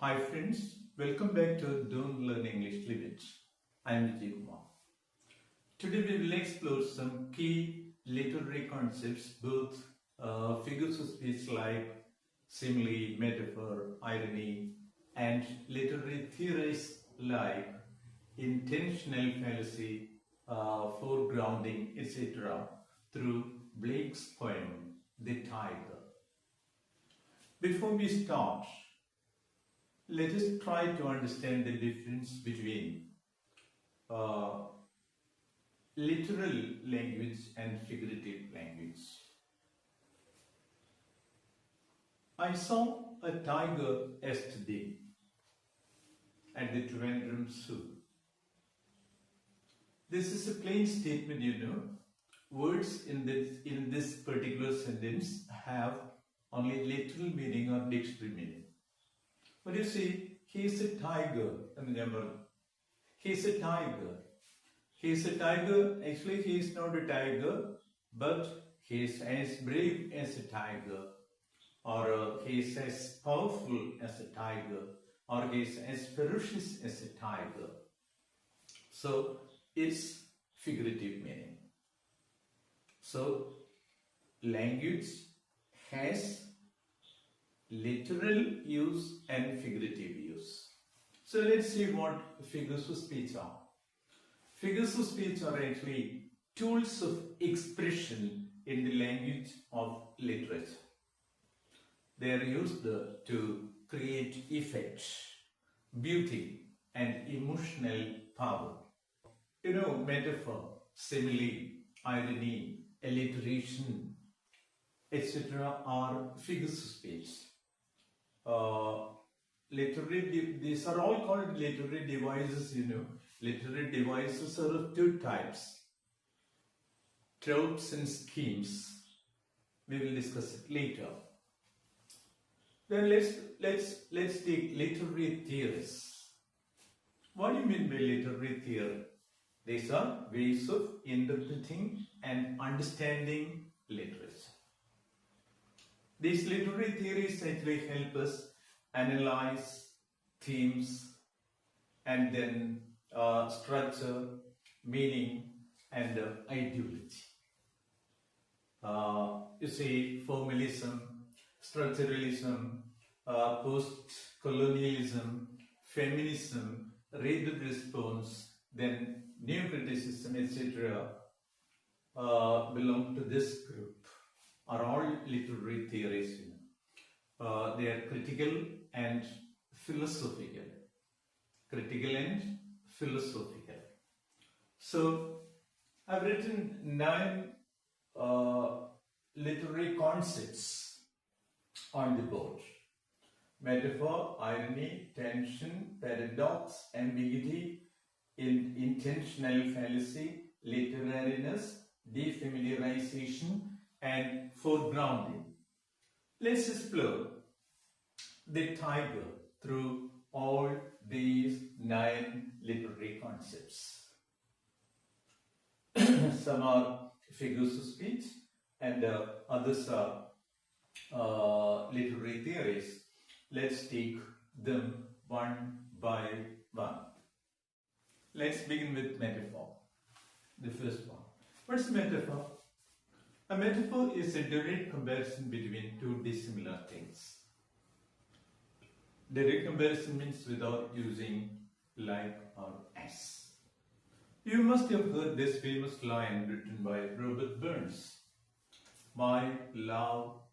Hi friends, welcome back to Don't Learn English Live It. I am Vijay Kumar. Today we will explore some key literary concepts, both figures of speech like simile, metaphor, irony, and literary theories like intentional fallacy, foregrounding, etc. through Blake's poem, The Tiger. Before we start, let us try to understand the difference between literal language and figurative language. I saw a tiger yesterday at the Trivandrum Zoo. This is a plain statement, you know. Words in this particular sentence have only literal meaning or dictionary meaning. But you see, he is a tiger. He is a tiger. He is a tiger. Actually, he is not a tiger, but he is as brave as a tiger, or he is as powerful as a tiger, or he is as ferocious as a tiger. So, it's figurative meaning. So, language has literal use and figurative use. So let's see what figures of speech are. Figures of speech are actually tools of expression in the language of literature. They are used to create effect, beauty, and emotional power. You know, metaphor, simile, irony, alliteration, etc. are figures of speech. These are all called literary devices, you know. Literary devices are of two types: tropes and schemes. We will discuss it later. Then let's take literary theories. What do you mean by literary theory? These are ways of interpreting and understanding literature. These literary theories actually help us analyze themes and then structure, meaning, and ideology. You see, formalism, structuralism, post-colonialism, feminism, rapid response, then neo-criticism, etc. belong to this group. Are all literary theories. They are critical and philosophical. Critical and philosophical. So, I've written 9 literary concepts on the board: metaphor, irony, tension, paradox, ambiguity, intentional fallacy, literariness, defamiliarization, and foregrounding. Let's explore the tiger through all these 9 literary concepts. Some are figures of speech and others are literary theories. Let's take them one by one. Let's begin with metaphor, the first one. What's metaphor? A metaphor is a direct comparison between two dissimilar things. Direct comparison means without using like or as. You must have heard this famous line written by Robert Burns. My love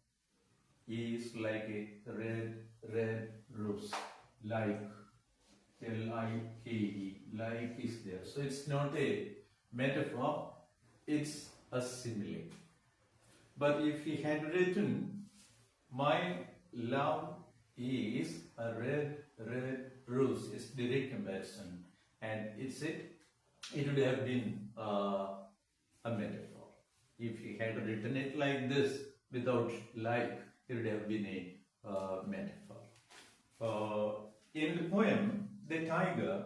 is like a red rose. Like, L-I-K-E, like is there. So it's not a metaphor, it's a simile. But if he had written, my love is a red rose, it's direct comparison, and it would have been a metaphor. If he had written it like this, without like, it would have been a metaphor. In the poem, The Tiger,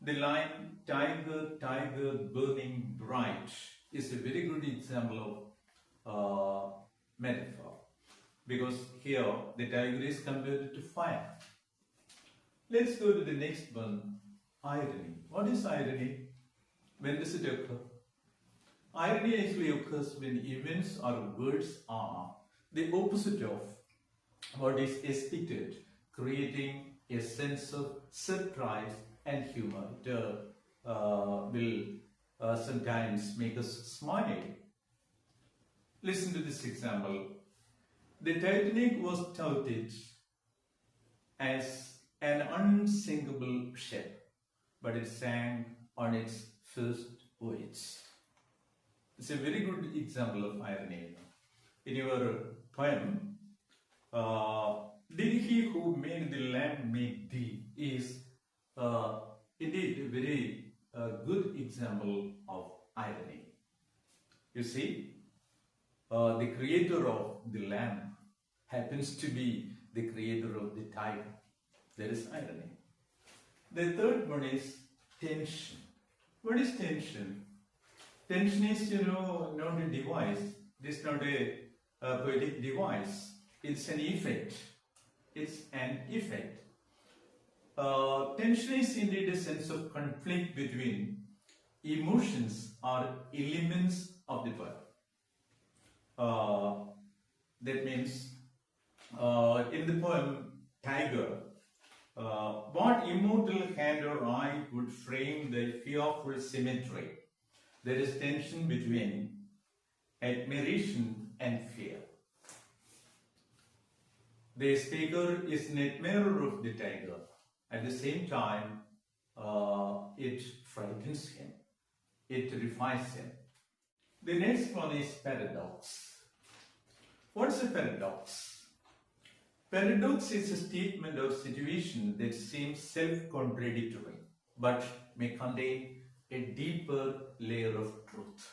the line, tiger, tiger, burning bright, is a very good example of metaphor, because here the tiger is compared to fire. Let's go to the next one, irony. What is irony? When does it occur? Irony actually occurs when events or words are the opposite of what is expected, creating a sense of surprise and humor. It will sometimes make us smile. Listen to this example. The Titanic was touted as an unsinkable ship, but it sank on its first voyage. It's a very good example of irony. In your poem, did he who made the land make thee is indeed a very good example of irony. You see, the creator of the lamb happens to be the creator of the tiger. There is irony. The third one is tension. What is tension? Tension is, not a device. It's not a poetic device. It's an effect. It's an effect. Tension is indeed a sense of conflict between emotions or elements of the poem. That means in the poem Tyger, what immortal hand or eye could frame the fearful symmetry? There is tension between admiration and fear. The speaker is an admirer of the tiger. At the same time, it frightens him. It terrifies him. The next one is paradox. What's a paradox? Paradox is a statement or situation that seems self-contradictory but may contain a deeper layer of truth.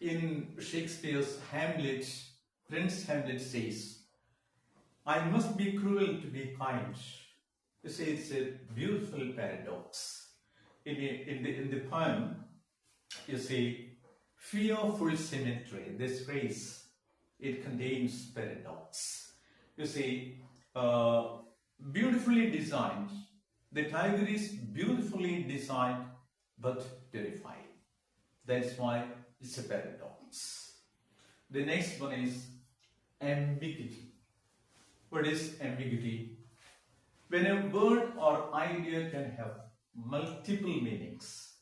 In Shakespeare's Hamlet, Prince Hamlet says, I must be cruel to be kind. You see, it's a beautiful paradox. In the poem, you see, fearful symmetry. This phrase, it contains paradox. You see, beautifully designed. The tiger is beautifully designed but terrifying. That's why it's a paradox. The next one is ambiguity. What is ambiguity? When a word or idea can have multiple meanings.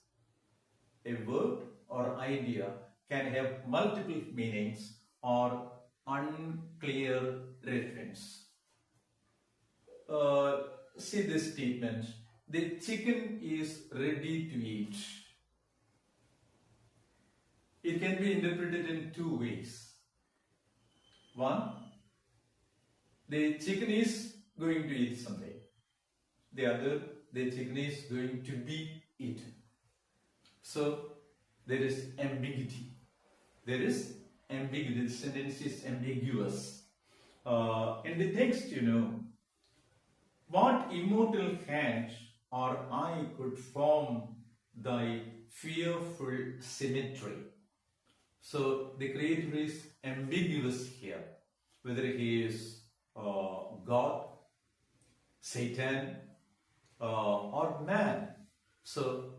A word or idea can have multiple meanings or unclear reference. See this statement, the chicken is ready to eat. It can be interpreted in two ways. One, the chicken is going to eat something. The other, the chicken is going to be eaten. So, there is ambiguity. There is ambiguity. The sentence is ambiguous. In the text, what immortal hand or eye could form thy fearful symmetry? So, the creator is ambiguous here. Whether he is God, Satan, or man. So,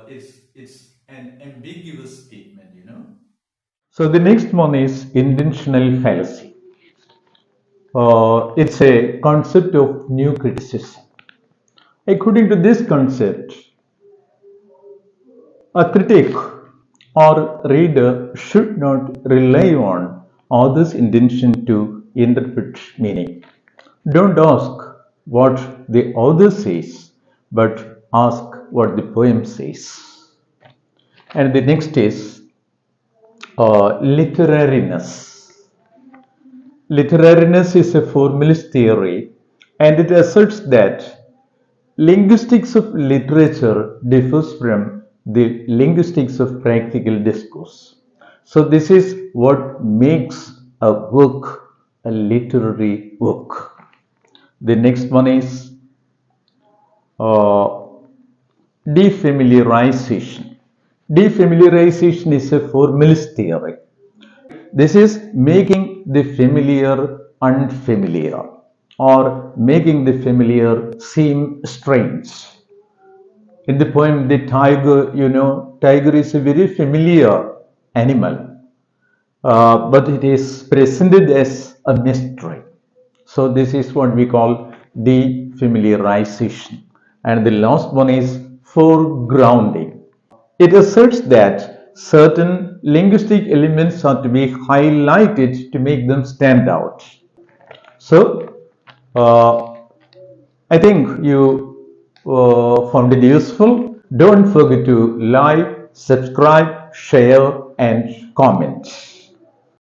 it's an ambiguous statement, So the next one is intentional fallacy. It's a concept of new criticism. According to this concept, a critic or reader should not rely on others' intention to interpret meaning. Don't ask what the author says, but ask what the poem says. And the next is literariness. Literariness is a formalist theory, and it asserts that linguistics of literature differs from the linguistics of practical discourse. So this is what makes a work a literary work. The next one is defamiliarization. Defamiliarization is a formalist theory. This is making the familiar unfamiliar or making the familiar seem strange. In the poem, the tiger, tiger is a very familiar animal, but it is presented as a mystery. So this is what we call defamiliarization. And the last one is foregrounding. It asserts that certain linguistic elements are to be highlighted to make them stand out. So uh, I think you found it useful. Don't forget to like, subscribe, share, and comment.